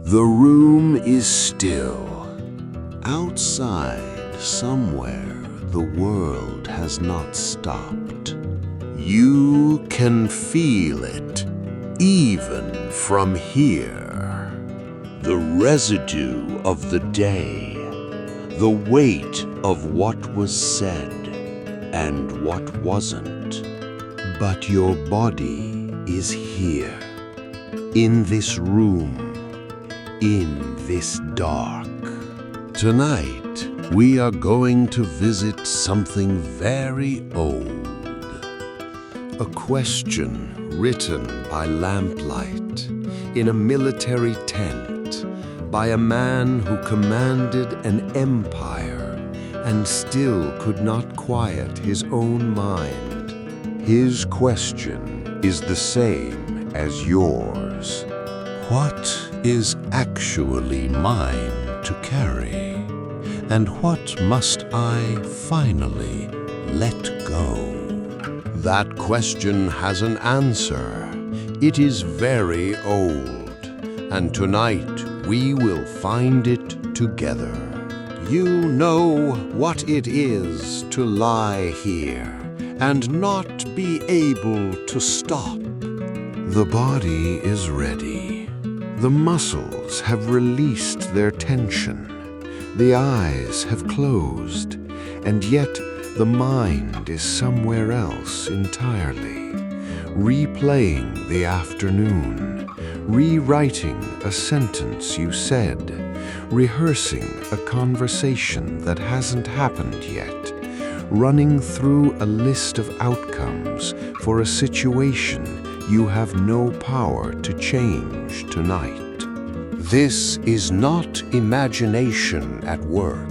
The room is still. Outside, somewhere, the world has not stopped. You can feel it, even from here. The residue of the day, the weight of what was said and what wasn't. But your body is here, in this room, in this dark. Tonight, we are going to visit something very old. A question written by lamplight in a military tent by a man who commanded an empire and still could not quiet his own mind. His question is the same as yours. What is actually mine to carry? And what must I finally let go? That question has an answer. It is very old, and tonight we will find it together. You know what it is to lie here and not be able to stop. The body is ready. The muscles have released their tension. The eyes have closed, and yet the mind is somewhere else entirely, replaying the afternoon, rewriting a sentence you said, rehearsing a conversation that hasn't happened yet, running through a list of outcomes for a situation you have no power to change tonight. This is not imagination at work.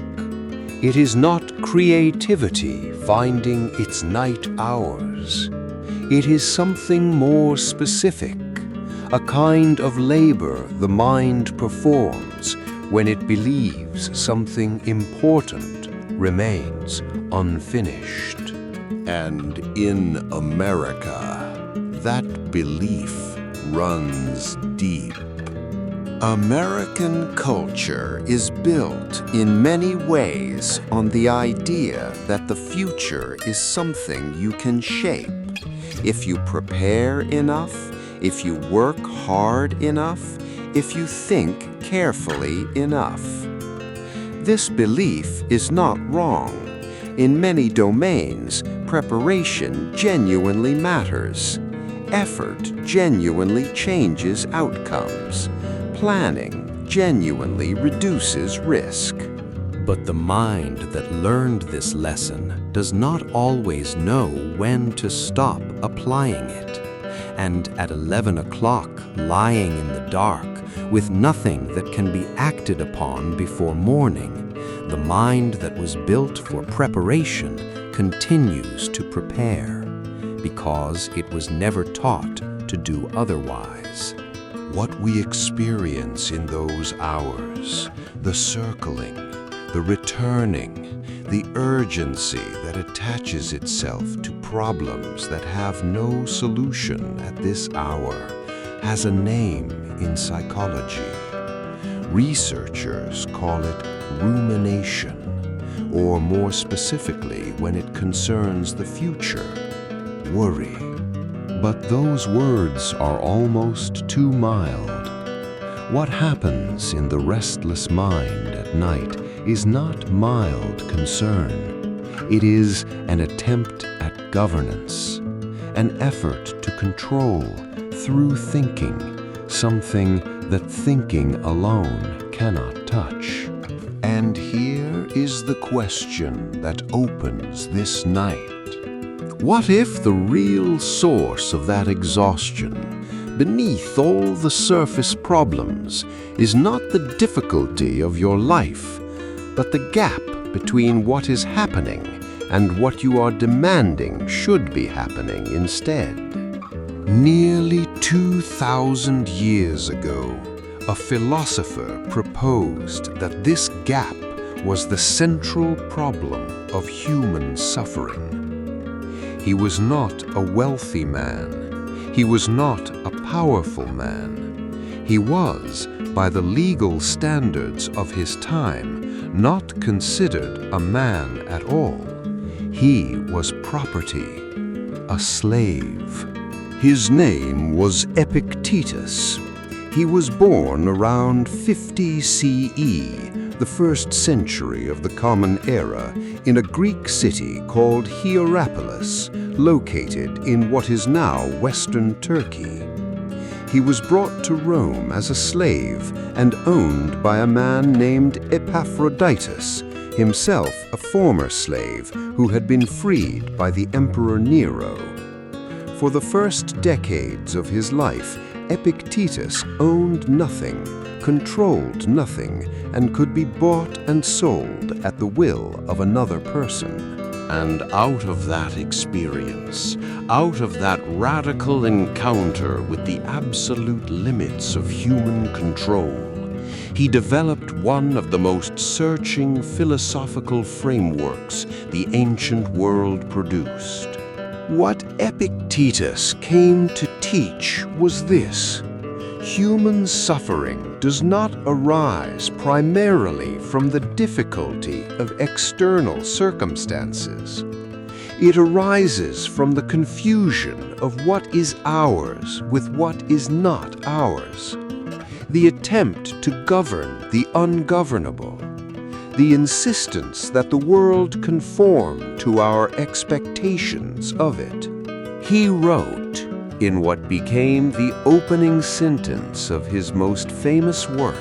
It is not creativity finding its night hours. It is something more specific, a kind of labor the mind performs when it believes something important remains unfinished. And in America, that belief runs deep. American culture is built in many ways on the idea that the future is something you can shape. If you prepare enough, if you work hard enough, if you think carefully enough. This belief is not wrong. In many domains, preparation genuinely matters. Effort genuinely changes outcomes. Planning genuinely reduces risk. But the mind that learned this lesson does not always know when to stop applying it. And at 11 o'clock, lying in the dark, with nothing that can be acted upon before morning, the mind that was built for preparation continues to prepare, because it was never taught to do otherwise. What we experience in those hours, the circling, the returning, the urgency that attaches itself to problems that have no solution at this hour, has a name in psychology. Researchers call it rumination, or more specifically, when it concerns the future, worry. But those words are almost too mild. What happens in the restless mind at night is not mild concern. It is an attempt at governance, an effort to control through thinking, something that thinking alone cannot touch. And here is the question that opens this night. What if the real source of that exhaustion, beneath all the surface problems, is not the difficulty of your life, but the gap between what is happening and what you are demanding should be happening instead? Nearly 2,000 years ago, a philosopher proposed that this gap was the central problem of human suffering. He was not a wealthy man. He was not a powerful man. He was, by the legal standards of his time, not considered a man at all. He was property, a slave. His name was Epictetus. He was born around 50 CE, the first century of the Common Era, in a Greek city called Hierapolis, located in what is now Western Turkey. He was brought to Rome as a slave and owned by a man named Epaphroditus, himself a former slave who had been freed by the Emperor Nero. For the first decades of his life, Epictetus owned nothing, controlled nothing, and could be bought and sold at the will of another person. And out of that experience, out of that radical encounter with the absolute limits of human control, he developed one of the most searching philosophical frameworks the ancient world produced. What Epictetus came to teach was this: human suffering does not arise primarily from the difficulty of external circumstances. It arises from the confusion of what is ours with what is not ours, the attempt to govern the ungovernable, the insistence that the world conform to our expectations of it. He wrote, in what became the opening sentence of his most famous work,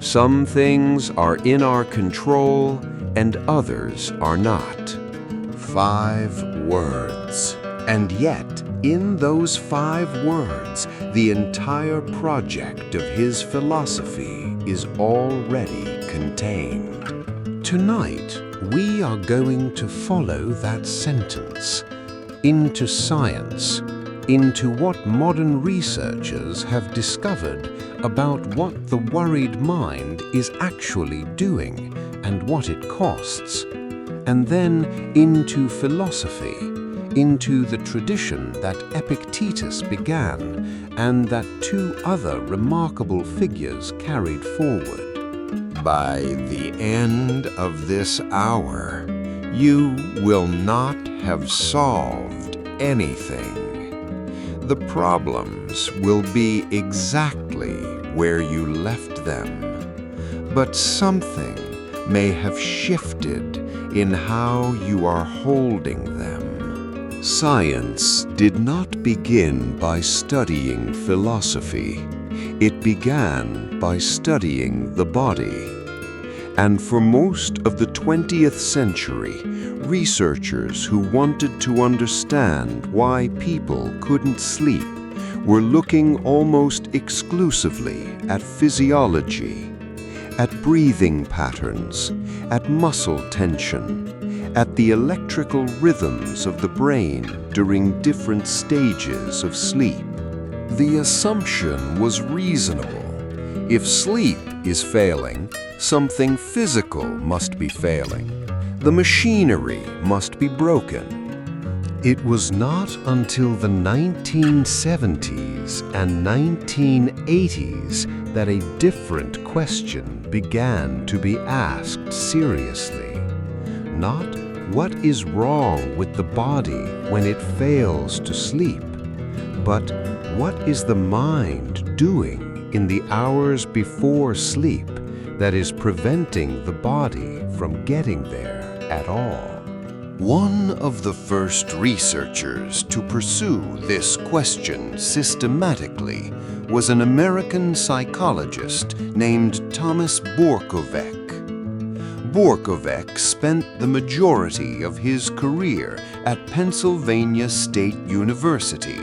"Some things are in our control and others are not." 5 words. And yet, in those 5 words, the entire project of his philosophy is already contained. Tonight, we are going to follow that sentence into science, into what modern researchers have discovered about what the worried mind is actually doing and what it costs, and then into philosophy, into the tradition that Epictetus began and that 2 other remarkable figures carried forward. By the end of this hour, you will not have solved anything. The problems will be exactly where you left them, but something may have shifted in how you are holding them. Science did not begin by studying philosophy. It began by studying the body. And for most of the 20th century, researchers who wanted to understand why people couldn't sleep were looking almost exclusively at physiology, at breathing patterns, at muscle tension, at the electrical rhythms of the brain during different stages of sleep. The assumption was reasonable. If sleep is failing, something physical must be failing. The machinery must be broken. It was not until the 1970s and 1980s that a different question began to be asked seriously. Not what is wrong with the body when it fails to sleep, but what is the mind doing in the hours before sleep that is preventing the body from getting there at all? One of the first researchers to pursue this question systematically was an American psychologist named Thomas Borkovec. Borkovec spent the majority of his career at Pennsylvania State University,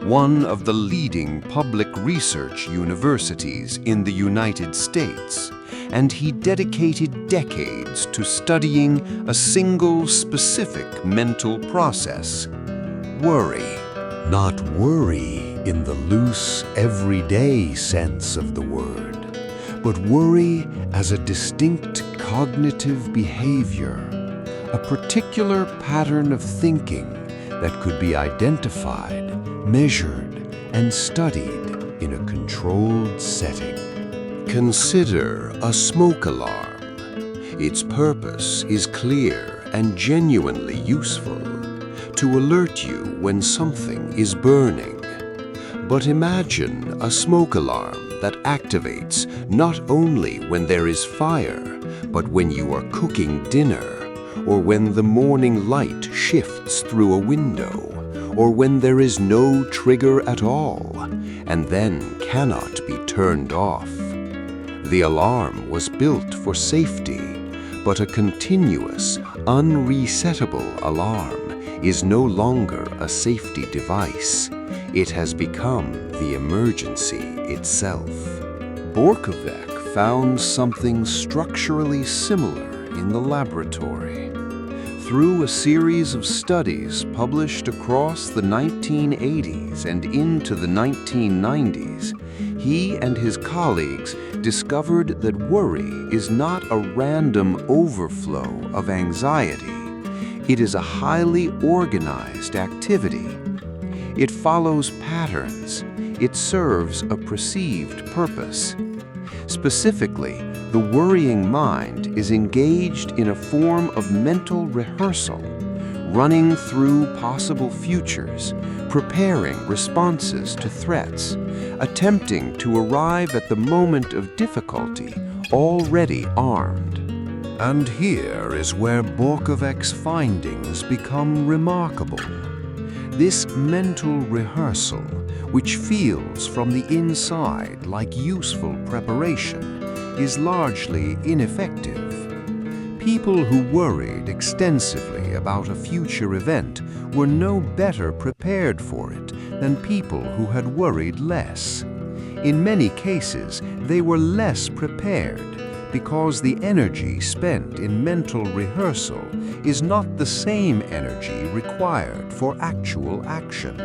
one of the leading public research universities in the United States, and he dedicated decades to studying a single specific mental process: worry. Not worry in the loose, everyday sense of the word, but worry as a distinct cognitive behavior, a particular pattern of thinking that could be identified, measured, and studied in a controlled setting. Consider a smoke alarm. Its purpose is clear and genuinely useful, to alert you when something is burning. But imagine a smoke alarm that activates not only when there is fire, but when you are cooking dinner, or when the morning light shifts through a window, or when there is no trigger at all, and then cannot be turned off. The alarm was built for safety, but a continuous, unresettable alarm is no longer a safety device. It has become the emergency itself. Borkovec found something structurally similar in the laboratory. Through a series of studies published across the 1980s and into the 1990s, he and his colleagues discovered that worry is not a random overflow of anxiety. It is a highly organized activity. It follows patterns. It serves a perceived purpose. Specifically, the worrying mind is engaged in a form of mental rehearsal, running through possible futures, preparing responses to threats, attempting to arrive at the moment of difficulty already armed. And here is where Borkovec's findings become remarkable. This mental rehearsal, which feels from the inside like useful preparation, is largely ineffective. People who worried extensively about a future event were no better prepared for it than people who had worried less. In many cases, they were less prepared because the energy spent in mental rehearsal is not the same energy required for actual action.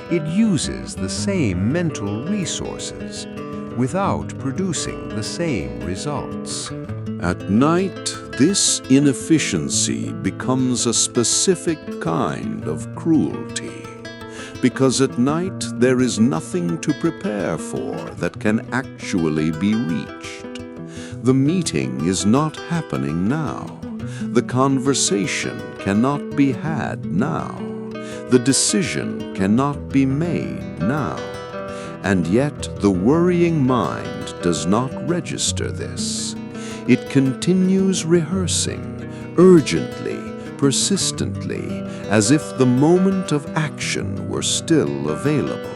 It uses the same mental resources without producing the same results. At night, this inefficiency becomes a specific kind of cruelty, because at night there is nothing to prepare for that can actually be reached. The meeting is not happening now. The conversation cannot be had now. The decision cannot be made now. And yet the worrying mind does not register this. It continues rehearsing, urgently, persistently, as if the moment of action were still available,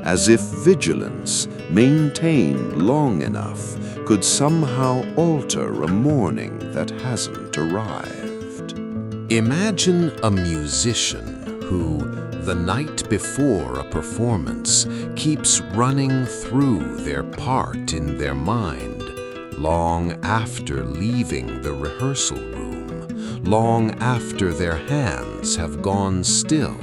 as if vigilance, maintained long enough, could somehow alter a morning that hasn't arrived. Imagine a musician who, the night before a performance, keeps running through their part in their mind, long after leaving the rehearsal room, long after their hands have gone still.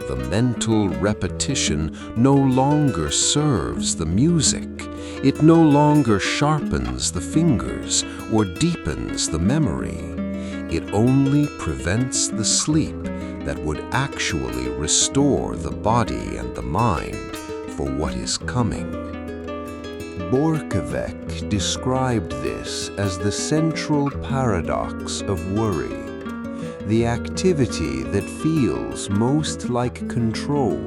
The mental repetition no longer serves the music. It no longer sharpens the fingers or deepens the memory. It only prevents the sleep that would actually restore the body and the mind for what is coming. Borkovec described this as the central paradox of worry. The activity that feels most like control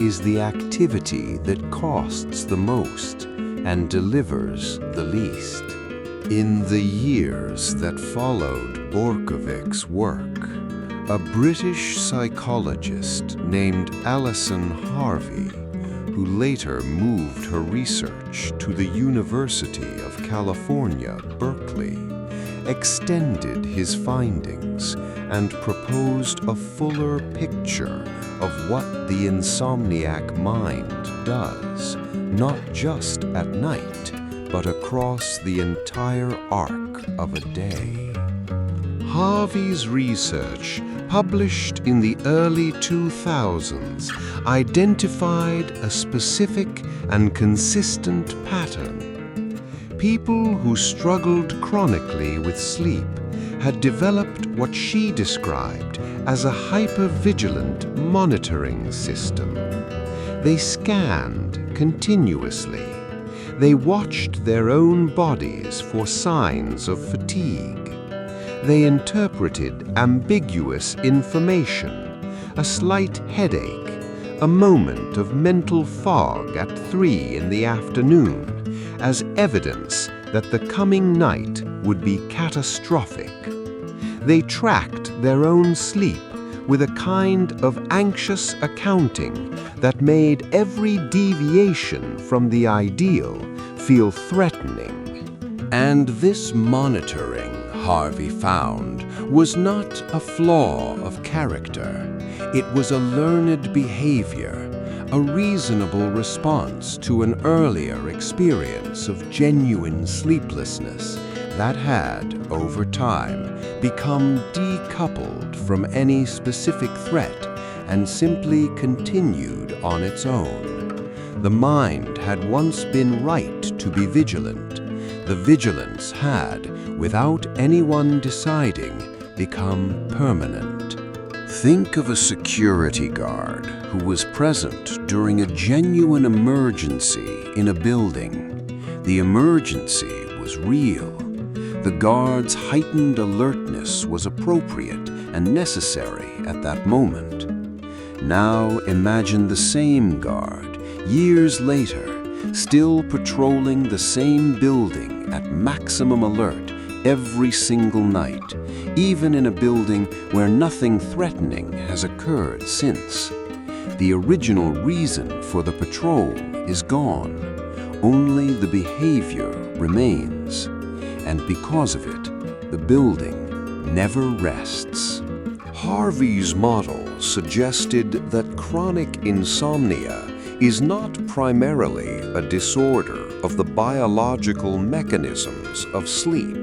is the activity that costs the most and delivers the least. In the years that followed Borkovec's work, a British psychologist named Alison Harvey, who later moved her research to the University of California, Berkeley, extended his findings and proposed a fuller picture of what the insomniac mind does, not just at night, but across the entire arc of a day. Harvey's research, published in the early 2000s, identified a specific and consistent pattern. People who struggled chronically with sleep had developed what she described as a hypervigilant monitoring system. They scanned, continuously. They watched their own bodies for signs of fatigue. They interpreted ambiguous information, a slight headache, a moment of mental fog at 3 in the afternoon, as evidence that the coming night would be catastrophic. They tracked their own sleep with a kind of anxious accounting that made every deviation from the ideal feel threatening. And this monitoring, Harvey found, was not a flaw of character. It was a learned behavior, a reasonable response to an earlier experience of genuine sleeplessness that had, over time, become decoupled from any specific threat and simply continued on its own. The mind had once been right to be vigilant. The vigilance had, without anyone deciding, become permanent. Think of a security guard who was present during a genuine emergency in a building. The emergency was real. The guard's heightened alertness was appropriate and necessary at that moment. Now imagine the same guard, years later, still patrolling the same building at maximum alert every single night, even in a building where nothing threatening has occurred since. The original reason for the patrol is gone. Only the behavior remains. And because of it, the building never rests. Harvey's model suggested that chronic insomnia is not primarily a disorder of the biological mechanisms of sleep.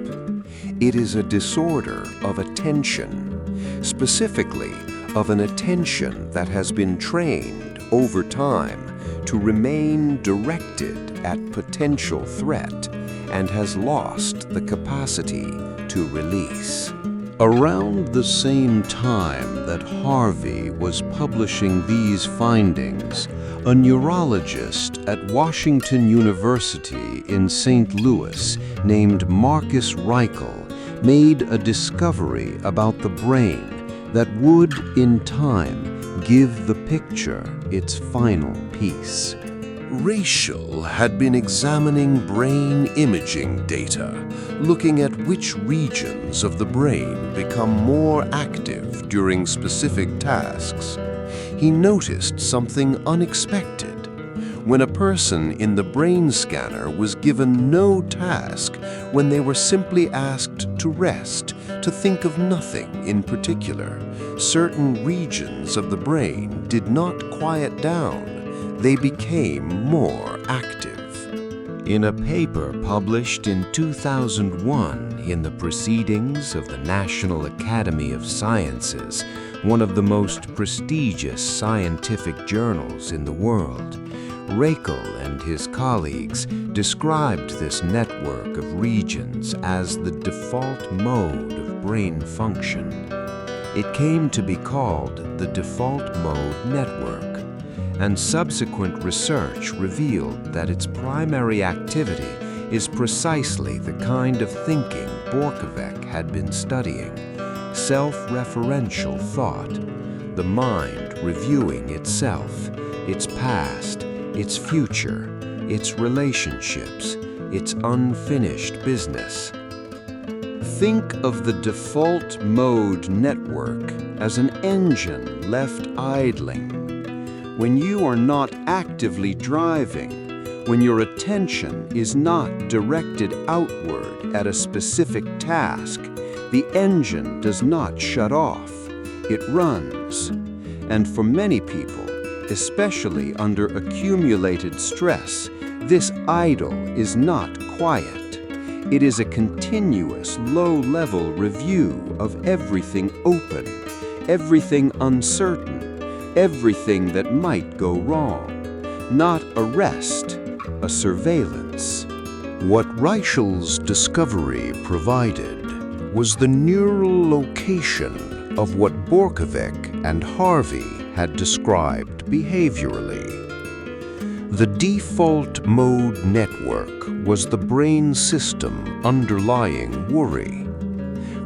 It is a disorder of attention, specifically of an attention that has been trained over time to remain directed at potential threat and has lost the capacity to release. Around the same time that Harvey was publishing these findings, a neurologist at Washington University in St. Louis named Marcus Reichel made a discovery about the brain that would, in time, give the picture its final piece. Reichel had been examining brain imaging data, looking at which regions of the brain become more active during specific tasks. He noticed something unexpected. When a person in the brain scanner was given no task, when they were simply asked to rest, to think of nothing in particular, certain regions of the brain did not quiet down. They became more active. In a paper published in 2001 in the Proceedings of the National Academy of Sciences, one of the most prestigious scientific journals in the world, Reichel and his colleagues described this network of regions as the default mode of brain function. It came to be called the default mode network, and subsequent research revealed that its primary activity is precisely the kind of thinking Borkovec had been studying: self-referential thought, the mind reviewing itself, its past, its future, its relationships, its unfinished business. Think of the default mode network as an engine left idling. When you are not actively driving, when your attention is not directed outward at a specific task, the engine does not shut off. It runs. And for many people, especially under accumulated stress, this idle is not quiet. It is a continuous low-level review of everything open, everything uncertain, everything that might go wrong. Not a rest, a surveillance. What Reichel's discovery provided was the neural location of what Borkovec and Harvey had described behaviorally. The default mode network was the brain system underlying worry,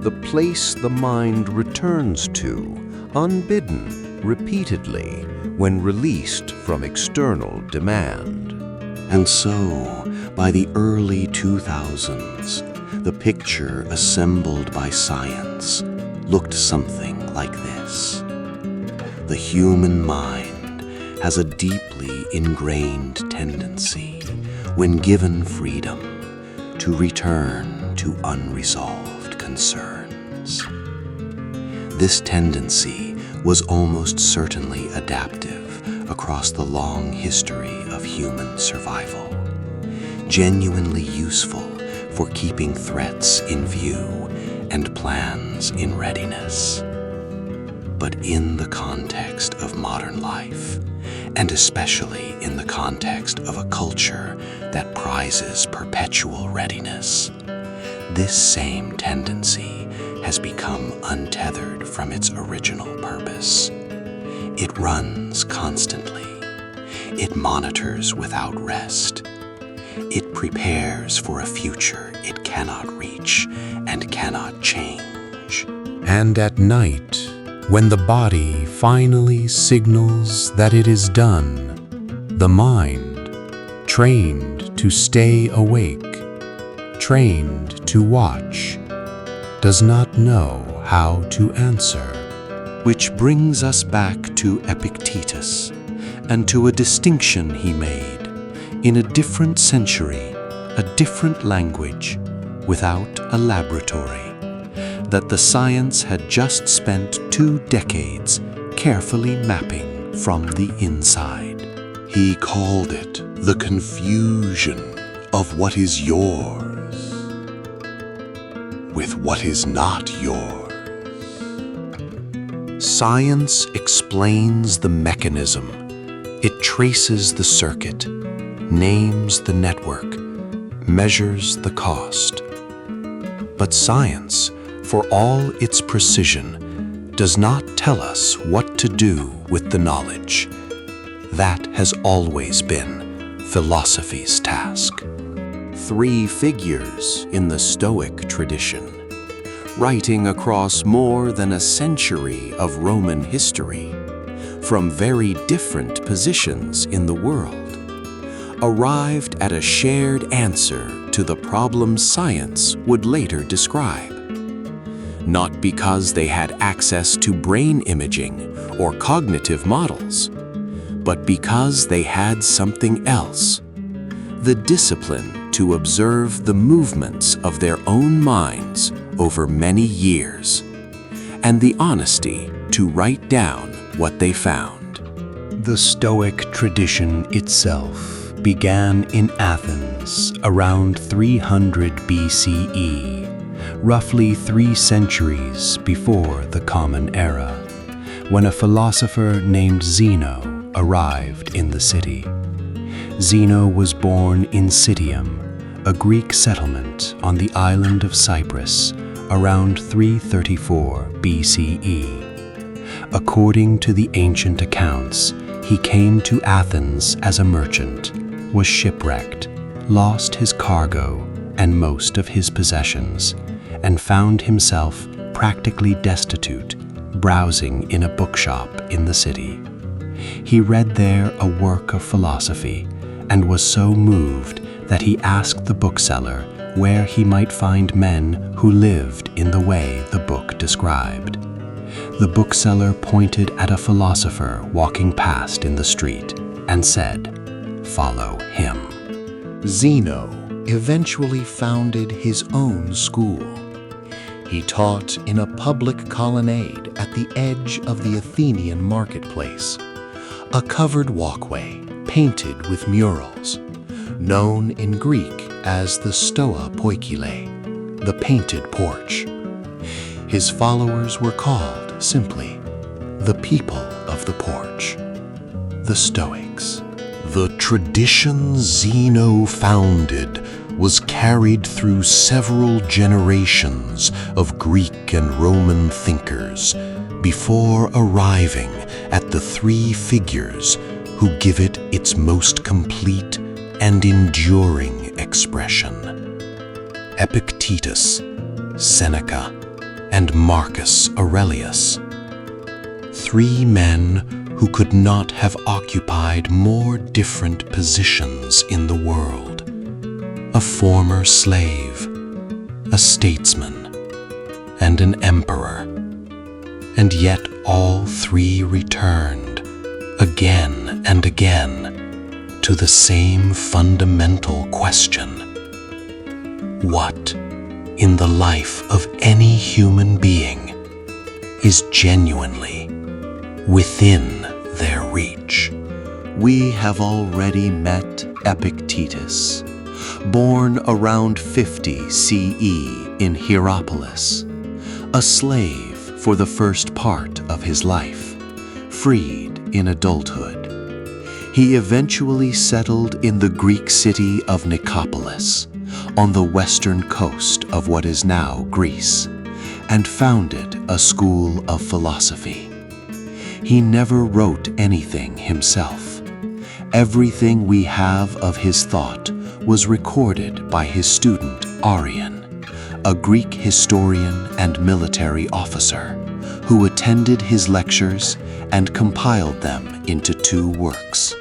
the place the mind returns to, unbidden, repeatedly, when released from external demand. And so, by the early 2000s, the picture assembled by science looked something like this. The human mind has a deeply ingrained tendency, when given freedom, to return to unresolved concerns. This tendency was almost certainly adaptive across the long history of human survival, genuinely useful for keeping threats in view and plans in readiness. But in the context of modern life, and especially in the context of a culture that prizes perpetual readiness, this same tendency has become untethered from its original purpose. It runs constantly. It monitors without rest. It prepares for a future it cannot reach and cannot change. And at night, when the body finally signals that it is done, the mind, trained to stay awake, trained to watch, does not know how to answer. Which brings us back to Epictetus and to a distinction he made in a different century, a different language, without a laboratory, that the science had just spent 2 decades carefully mapping from the inside. He called it the confusion of what is yours with what is not yours. Science explains the mechanism. It traces the circuit, names the network, measures the cost. But science, for all its precision, does not tell us what to do with the knowledge. That has always been philosophy's task. 3 figures in the Stoic tradition, writing across more than a century of Roman history, from very different positions in the world, arrived at a shared answer to the problem science would later describe. Not because they had access to brain imaging or cognitive models, but because they had something else: the discipline to observe the movements of their own minds over many years, and the honesty to write down what they found. The Stoic tradition itself began in Athens around 300 BCE, roughly 3 centuries before the Common Era, when a philosopher named Zeno arrived in the city. Zeno was born in Citium, a Greek settlement on the island of Cyprus, around 334 BCE. According to the ancient accounts, he came to Athens as a merchant, was shipwrecked, lost his cargo and most of his possessions, and found himself practically destitute, browsing in a bookshop in the city. He read there a work of philosophy and was so moved that he asked the bookseller where he might find men who lived in the way the book described. The bookseller pointed at a philosopher walking past in the street and said, "Follow him." Zeno eventually founded his own school. He taught in a public colonnade at the edge of the Athenian marketplace, a covered walkway painted with murals, known in Greek as the Stoa Poikile, the painted porch. His followers were called simply the people of the porch, the Stoics. The tradition Zeno founded was carried through several generations of Greek and Roman thinkers before arriving at the 3 figures who give it its most complete and enduring expression. Epictetus, Seneca, and Marcus Aurelius. 3 men who could not have occupied more different positions in the world. A former slave, a statesman, and an emperor. And yet all 3 returned, again and again, to the same fundamental question. What, in the life of any human being, is genuinely within their reach? We have already met Epictetus, born around 50 CE in Hierapolis, a slave for the first part of his life, freed in adulthood. He eventually settled in the Greek city of Nicopolis, on the western coast of what is now Greece, and founded a school of philosophy. He never wrote anything himself. Everything we have of his thought was recorded by his student Arrian, a Greek historian and military officer, who attended his lectures and compiled them into 2 works.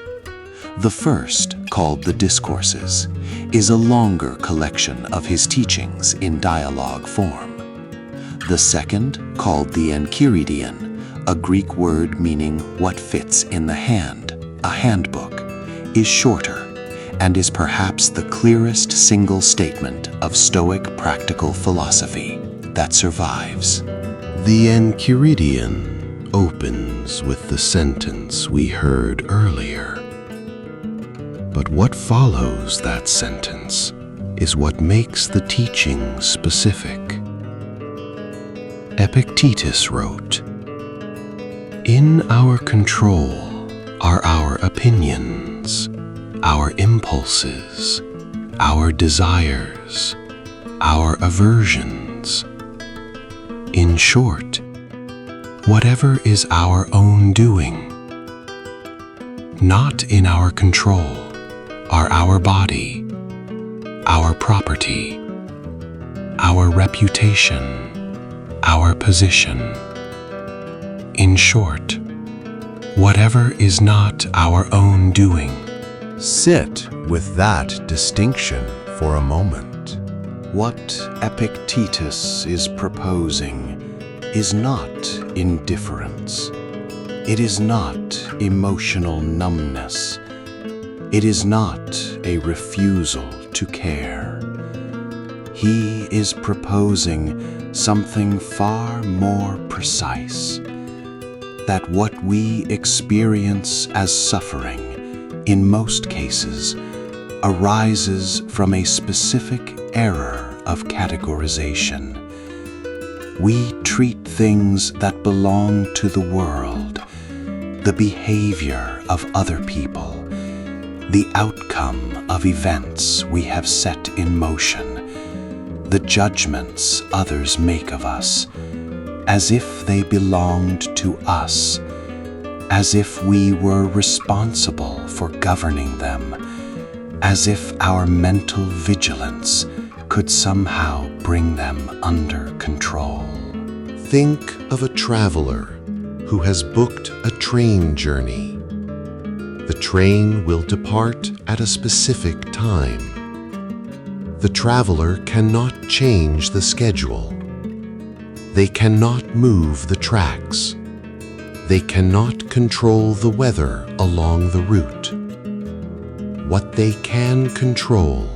The first, called the Discourses, is a longer collection of his teachings in dialogue form. The second, called the Enchiridion, a Greek word meaning what fits in the hand, a handbook, is shorter and is perhaps the clearest single statement of Stoic practical philosophy that survives. The Enchiridion opens with the sentence we heard earlier. But what follows that sentence is what makes the teaching specific. Epictetus wrote, "In our control are our opinions, our impulses, our desires, our aversions. In short, whatever is our own doing. Not in our control are our body, our property, our reputation, our position. In short, whatever is not our own doing." Sit with that distinction for a moment. What Epictetus is proposing is not indifference. It is not emotional numbness. It is not a refusal to care. He is proposing something far more precise, that what we experience as suffering, in most cases, arises from a specific error of categorization. We treat things that belong to the world, the behavior of other people, the outcome of events we have set in motion, the judgments others make of us, as if they belonged to us, as if we were responsible for governing them, as if our mental vigilance could somehow bring them under control. Think of a traveler who has booked a train journey. The train will depart at a specific time. The traveler cannot change the schedule. They cannot move the tracks. They cannot control the weather along the route. What they can control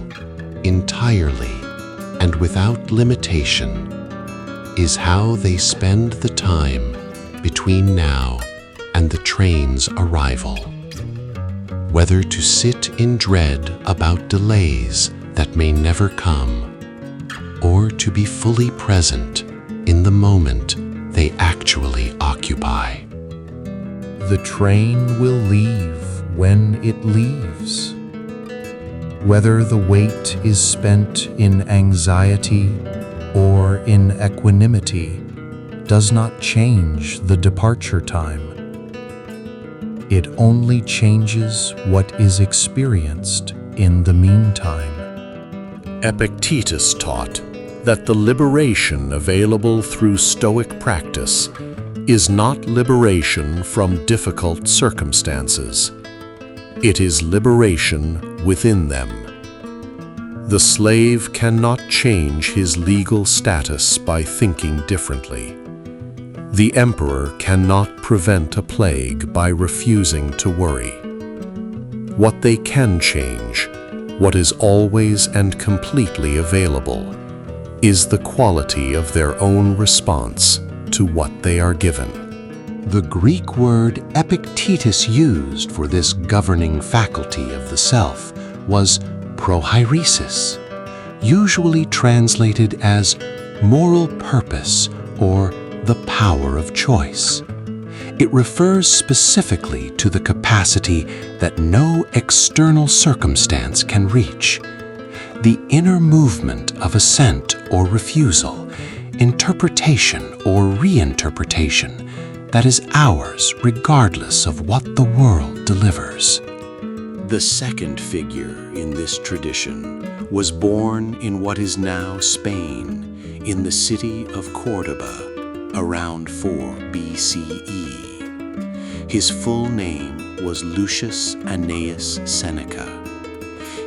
entirely and without limitation is how they spend the time between now and the train's arrival. Whether to sit in dread about delays that may never come, or to be fully present in the moment they actually occupy. The train will leave when it leaves. Whether the wait is spent in anxiety or in equanimity does not change the departure time. It only changes what is experienced in the meantime. Epictetus taught that the liberation available through Stoic practice is not liberation from difficult circumstances. It is liberation within them. The slave cannot change his legal status by thinking differently. The emperor cannot prevent a plague by refusing to worry. What they can change, what is always and completely available, is the quality of their own response to what they are given. The Greek word Epictetus used for this governing faculty of the self was prohairesis, usually translated as moral purpose or the power of choice. It refers specifically to the capacity that no external circumstance can reach, the inner movement of assent or refusal, interpretation or reinterpretation that is ours regardless of what the world delivers. The second figure in this tradition was born in what is now Spain, in the city of Cordoba, around 4 BCE. His full name was Lucius Annaeus Seneca.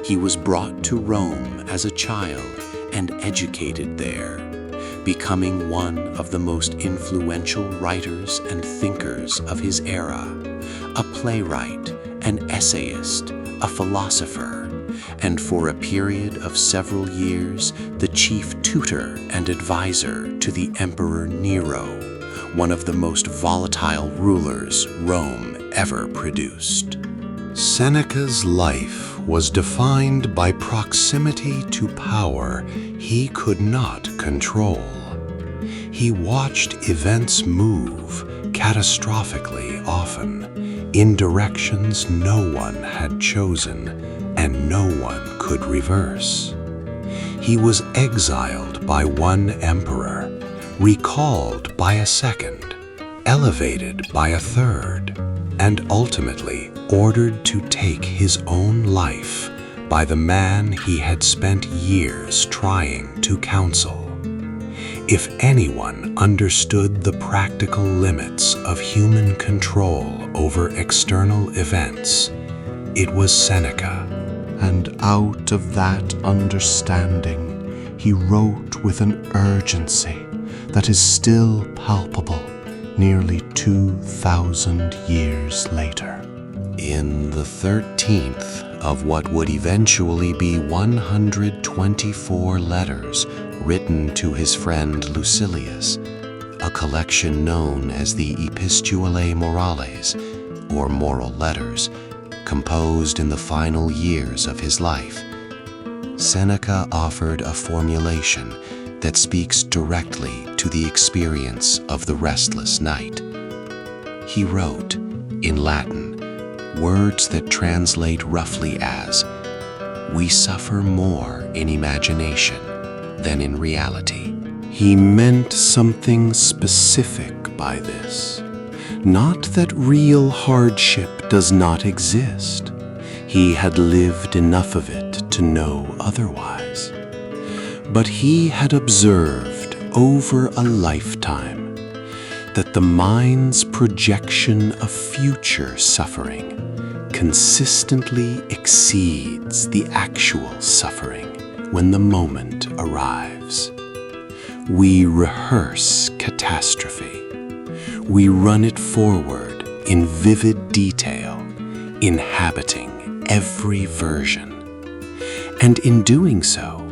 He was brought to Rome as a child and educated there, becoming one of the most influential writers and thinkers of his era, a playwright, an essayist, a philosopher, and for a period of several years, the chief tutor and advisor to the Emperor Nero, one of the most volatile rulers Rome ever produced. Seneca's life was defined by proximity to power he could not control. He watched events move catastrophically often in directions no one had chosen and no one could reverse. He was exiled by one emperor, recalled by a second, elevated by a third, and ultimately ordered to take his own life by the man he had spent years trying to counsel. If anyone understood the practical limits of human control over external events, it was Seneca. And out of that understanding, he wrote with an urgency that is still palpable nearly 2,000 years later. In the 13th of what would eventually be 124 letters written to his friend Lucilius, a collection known as the Epistulae Morales, or Moral Letters, composed in the final years of his life, Seneca offered a formulation that speaks directly to the experience of the restless night. He wrote, in Latin, words that translate roughly as, "We suffer more in imagination than in reality." He meant something specific by this. Not that real hardship does not exist. He had lived enough of it to know otherwise. But he had observed over a lifetime that the mind's projection of future suffering consistently exceeds the actual suffering when the moment arrives. We rehearse catastrophe. We run it forward in vivid detail, inhabiting every version. And in doing so,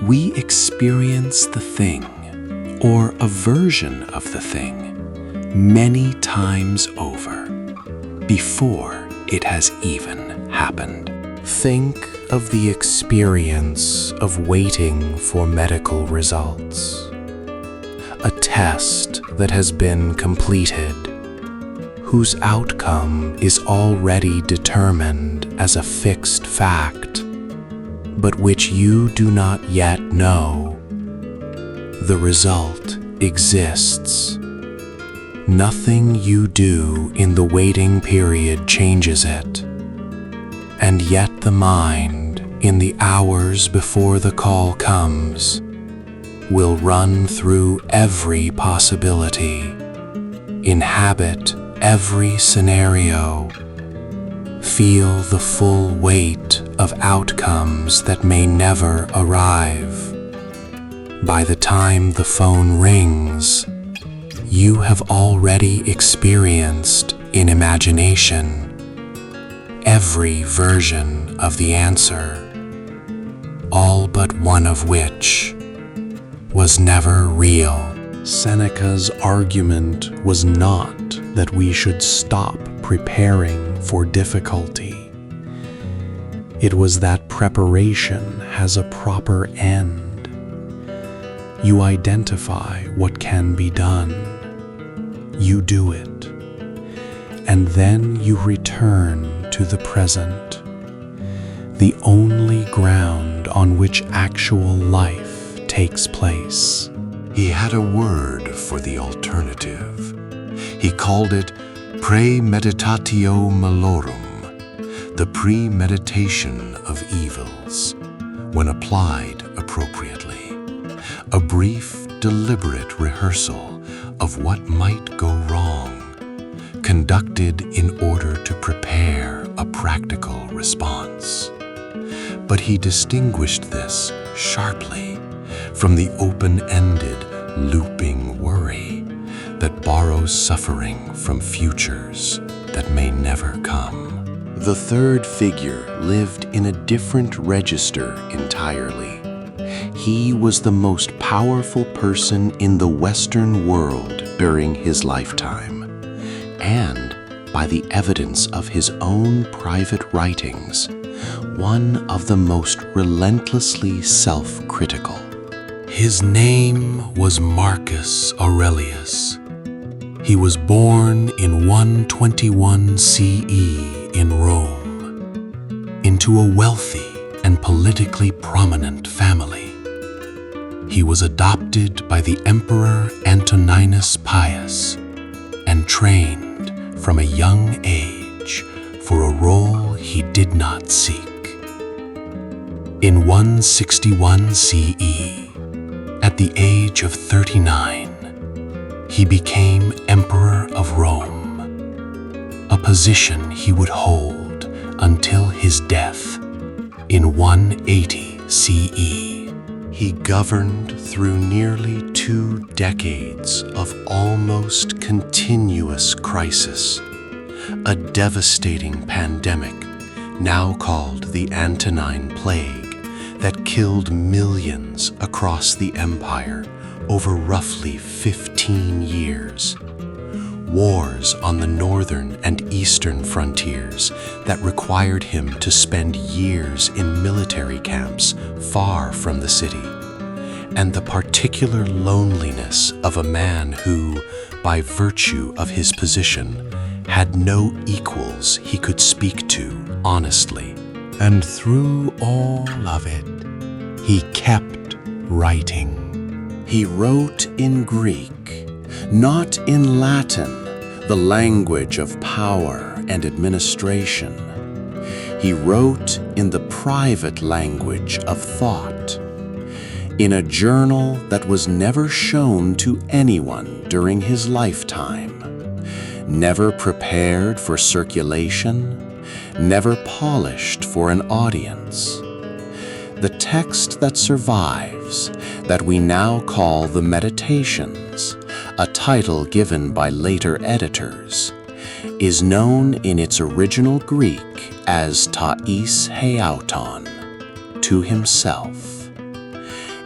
we experience the thing, or a version of the thing, many times over, before it has even happened. Think of the experience of waiting for medical results. A test that has been completed, whose outcome is already determined as a fixed fact, but which you do not yet know. The result exists, Nothing you do in the waiting period changes it. And yet the mind, in the hours before the call comes, will run through every possibility, inhabit every scenario, feel the full weight of outcomes that may never arrive. By the time the phone rings, you have already experienced in imagination every version of the answer, all but one of which was never real. Seneca's argument was not that we should stop preparing for difficulty. It was that preparation has a proper end. You identify what can be done. You do it. And then you return to the present, the only ground on which actual life takes place. He had a word for the alternative. He called it premeditatio malorum, the premeditation of evils, when applied appropriately. A brief, deliberate rehearsal of what might go wrong, conducted in order to prepare a practical response. But he distinguished this sharply from the open-ended, looping worry that borrows suffering from futures that may never come. The third figure lived in a different register entirely. He was the most powerful person in the Western world during his lifetime, and, by the evidence of his own private writings, one of the most relentlessly self-critical. His name was Marcus Aurelius. He was born in 121 CE in Rome, into a wealthy and politically prominent family. He was adopted by the Emperor Antoninus Pius and trained from a young age for a role he did not seek. In 161 CE, at the age of 39, he became Emperor of Rome, a position he would hold until his death in 180 CE. He governed through nearly 2 decades of almost continuous crisis, a devastating pandemic now called the Antonine Plague that killed millions across the empire over roughly 15 years. Wars on the northern and eastern frontiers that required him to spend years in military camps far from the city, and the particular loneliness of a man who, by virtue of his position, had no equals he could speak to honestly. And through all of it, he kept writing. He wrote in Greek, not in Latin, the language of power and administration. He wrote in the private language of thought, in a journal that was never shown to anyone during his lifetime, never prepared for circulation, never polished for an audience. The text that survives, that we now call the Meditations, a title given by later editors, is known in its original Greek as Tais Heauton, to himself.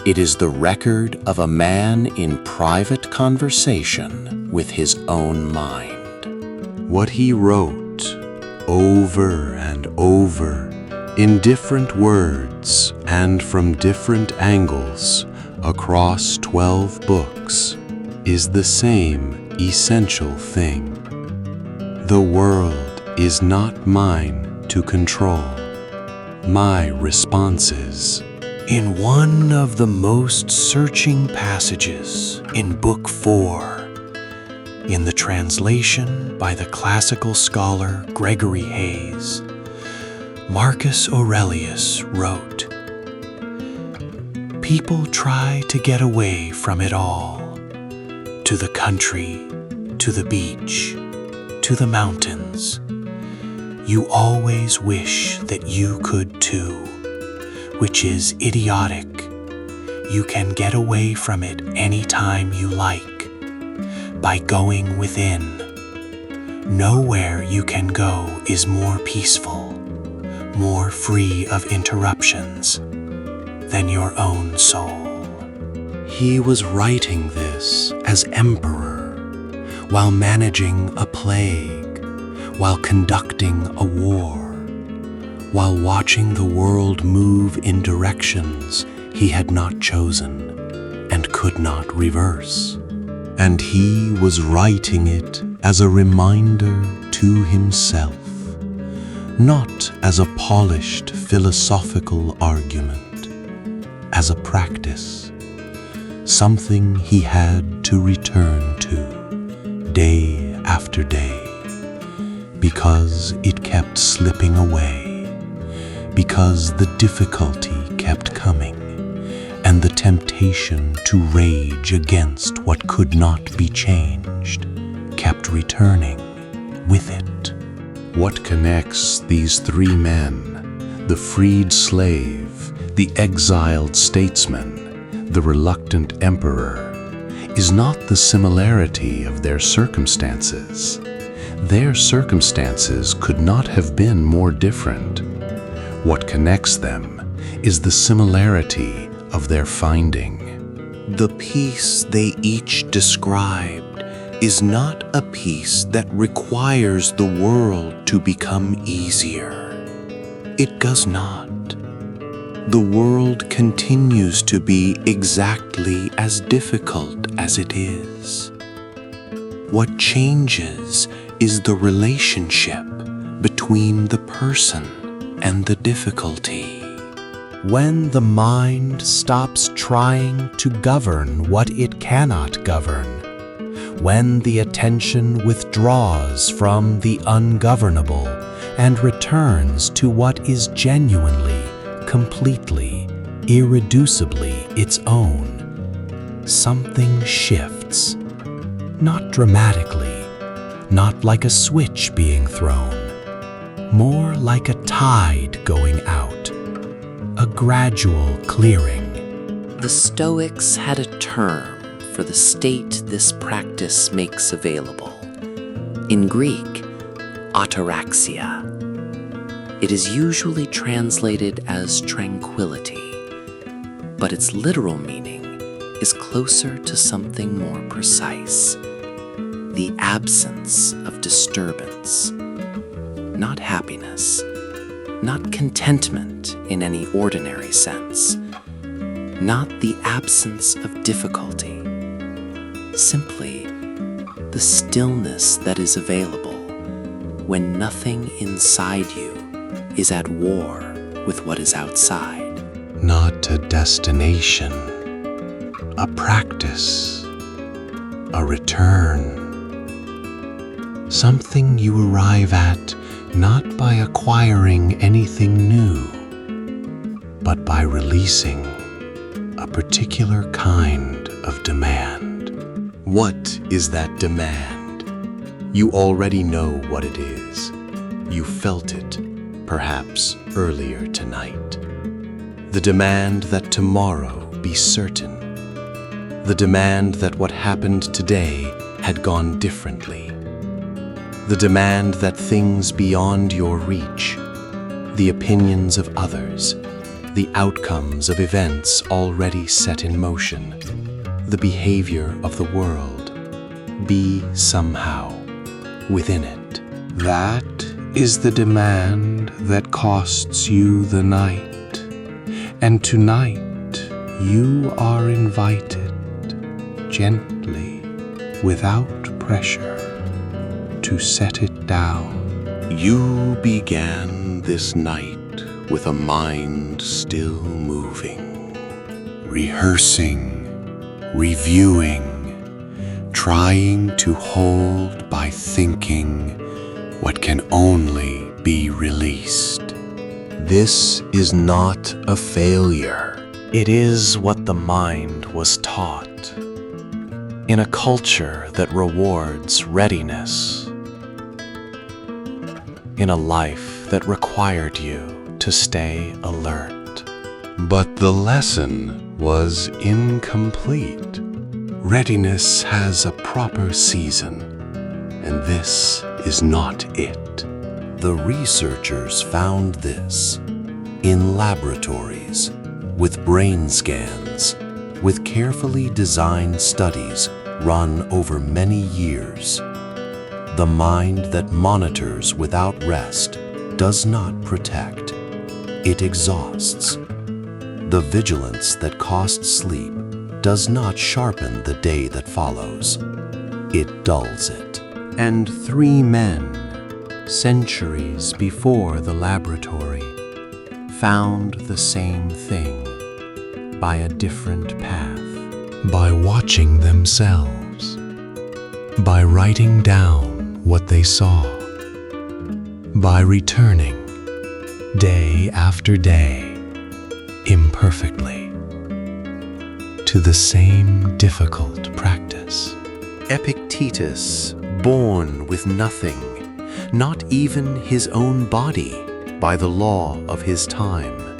It is the record of a man in private conversation with his own mind. What he wrote over and over in different words and from different angles across 12 books is the same essential thing. The world is not mine to control. My responses. In one of the most searching passages in Book 4, In the translation by the classical scholar Gregory Hayes, Marcus Aurelius wrote, "People try to get away from it all, to the country, to the beach, to the mountains. You always wish that you could too, which is idiotic. You can get away from it any time you like, by going within. Nowhere you can go is more peaceful, more free of interruptions than your own soul." He was writing this as emperor, while managing a plague, while conducting a war, while watching the world move in directions he had not chosen and could not reverse. And he was writing it as a reminder to himself, not as a polished philosophical argument, as a practice, something he had to return to day after day, because it kept slipping away, because the difficulty kept coming, and the temptation to rage against what could not be changed kept returning with it. What connects these three men, the freed slave, the exiled statesman, the reluctant emperor, is not the similarity of their circumstances. Their circumstances could not have been more different. What connects them is the similarity of their finding. The peace they each described is not a peace that requires the world to become easier. It does not. The world continues to be exactly as difficult as it is. What changes is the relationship between the person and the difficulty. When the mind stops trying to govern what it cannot govern, when the attention withdraws from the ungovernable and returns to what is genuinely, completely, irreducibly its own, something shifts, not dramatically, not like a switch being thrown, more like a tide going out, a gradual clearing. The Stoics had a term for the state this practice makes available. In Greek, ataraxia. It is usually translated as tranquility, but its literal meaning is closer to something more precise. The absence of disturbance, not happiness, not contentment in any ordinary sense, not the absence of difficulty, simply the stillness that is available when nothing inside you is at war with what is outside. Not a destination, a practice, a return. Something you arrive at not by acquiring anything new, but by releasing a particular kind of demand. What is that demand? You already know what it is. You felt it, perhaps earlier tonight. The demand that tomorrow be certain. The demand that what happened today had gone differently. The demand that things beyond your reach, the opinions of others, the outcomes of events already set in motion, the behavior of the world, be somehow within it. That is the demand that costs you the night, and tonight you are invited, gently, without pressure, to set it down. You began this night with a mind still moving, rehearsing, reviewing, trying to hold by thinking what can only be released. This is not a failure. It is what the mind was taught. In a culture that rewards readiness. In a life that required you to stay alert. But the lesson was incomplete. Readiness has a proper season, and this is not it. The researchers found this in laboratories, with brain scans, with carefully designed studies run over many years. The mind that monitors without rest does not protect. It exhausts. The vigilance that costs sleep does not sharpen the day that follows. It dulls it. And 3 men, centuries before the laboratory, found the same thing by a different path. By watching themselves, by writing down what they saw, by returning day after day, imperfectly, to the same difficult practice. Epictetus, born with nothing, not even his own body, by the law of his time.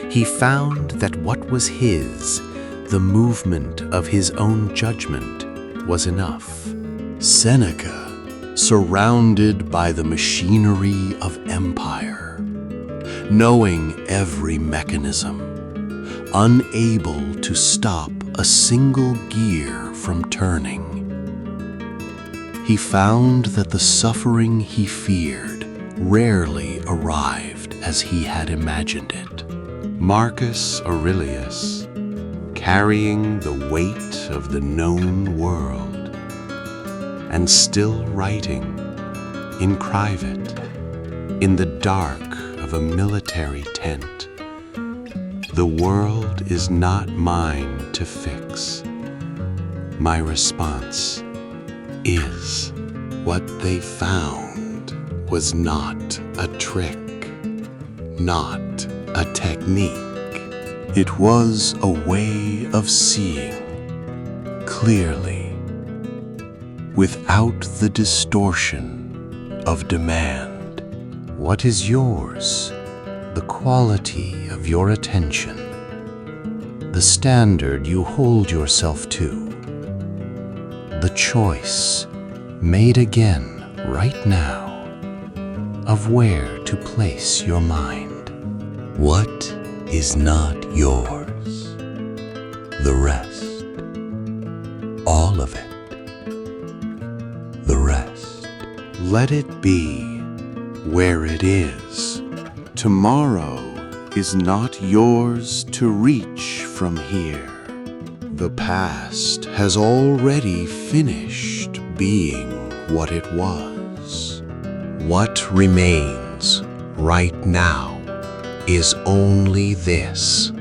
He found that what was his, the movement of his own judgment, was enough. Seneca, surrounded by the machinery of empire, knowing every mechanism, unable to stop a single gear from turning. He found that the suffering he feared rarely arrived as he had imagined it. Marcus Aurelius, carrying the weight of the known world, and still writing in private, in the dark of a military tent. The world is not mine to fix. My response is, what they found was not a trick, not a technique. It was a way of seeing clearly, without the distortion of demand. What is yours? The quality of your attention, the standard you hold yourself to, the choice made again right now of where to place your mind. What is not yours? The rest, all of it, the rest. Let it be where it is. Tomorrow is not yours to reach from here. The past has already finished being what it was. What remains right now is only this: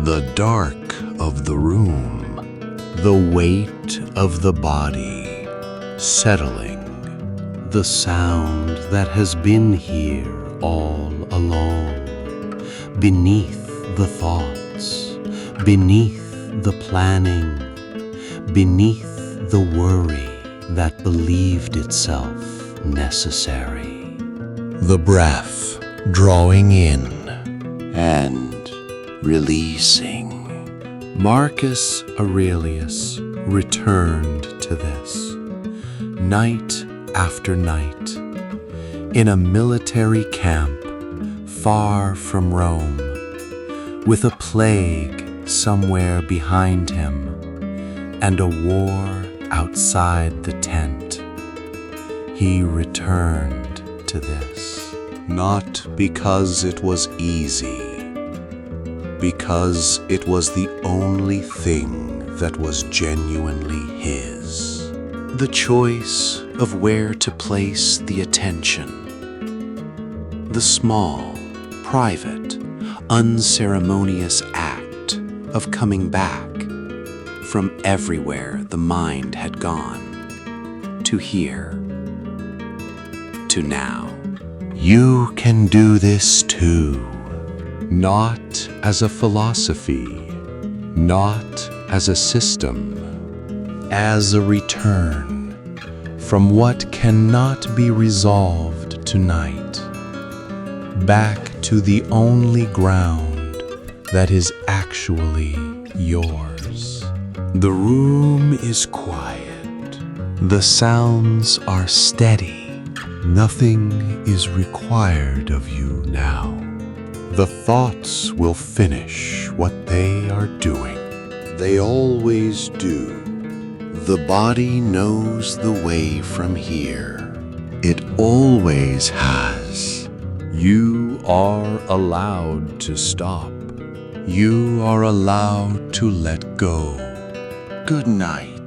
the dark of the room, the weight of the body settling, the sound that has been here all along, beneath the thoughts, beneath the planning, beneath the worry that believed itself necessary. The breath drawing in and releasing. Marcus Aurelius returned to this, night after night, in a military camp far from Rome, with a plague somewhere behind him and a war outside the tent. He returned to this, not because it was easy, because it was the only thing that was genuinely his. The choice of where to place the attention. The small, private, unceremonious act of coming back, from everywhere the mind had gone, to here, to now. You can do this too, not as a philosophy, not as a system, as a return from what cannot be resolved tonight, back to the only ground that is actually yours. The room is quiet. The sounds are steady. Nothing is required of you now. The thoughts will finish what they are doing. They always do. The body knows the way from here. It always has. You are allowed to stop. You are allowed to let go. Good night.